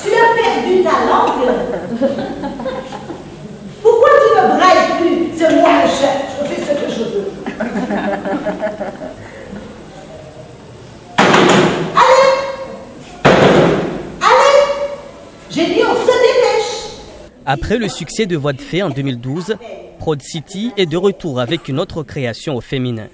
Tu as perdu ta langue. Pourquoi tu ne brailles plus? C'est moi le chef, je fais ce que je veux. Allez, j'ai dit on se dépêche. Après le succès de Voix de Fée en 2012, Prod City est de retour avec une autre création au féminin.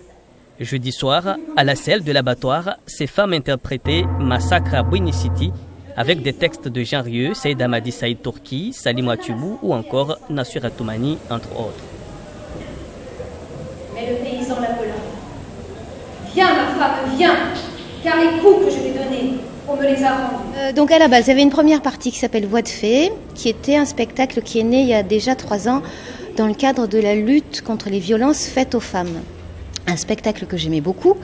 Jeudi soir, à la selle de l'abattoir, ces femmes interprétaient Massacre à Bouini City avec des textes de Jean Rieu, Saïd Hamadi Saïd Tourki, Salim Ouattoubou ou encore Nassira Toumani, entre autres. Mais le paysan l'appelant. Viens ma femme, viens, car les coups que je t'ai donnés, on me les a rendus. Donc à la base, il y avait une première partie qui s'appelle Voix de Fée, qui était un spectacle qui est né il y a déjà 3 ans dans le cadre de la lutte contre les violences faites aux femmes. Un spectacle que j'aimais beaucoup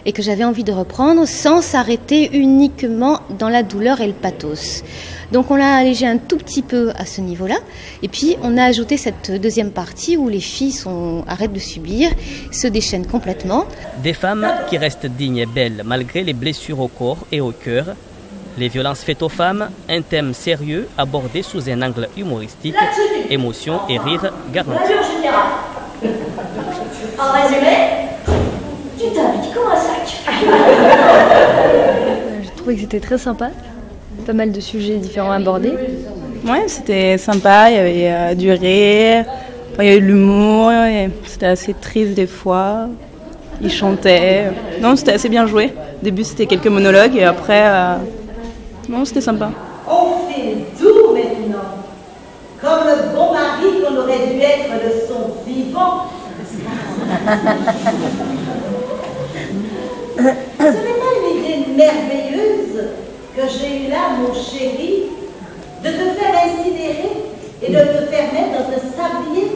et que j'avais envie de reprendre sans s'arrêter uniquement dans la douleur et le pathos. Donc on l'a allégé un tout petit peu à ce niveau-là. Et puis on a ajouté cette deuxième partie où les filles arrêtent de subir, se déchaînent complètement. Des femmes qui restent dignes et belles malgré les blessures au corps et au cœur. Les violences faites aux femmes, un thème sérieux abordé sous un angle humoristique, émotion et rire garantis. En résumé, tu t'habilles comme un sac. J'ai trouvé que c'était très sympa. Pas mal de sujets différents abordés. Ouais, c'était sympa, il y avait du rire, il y avait de l'humour, c'était assez triste des fois. Ils chantaient. Non, c'était assez bien joué. Au début, c'était quelques monologues et après, non, c'était sympa. On fait doux maintenant, comme le bon mari qu'on aurait dû être de son vivant. Ce n'est pas une idée merveilleuse que j'ai eue là, mon chéri, de te faire incinérer et de te faire mettre dans un sablier.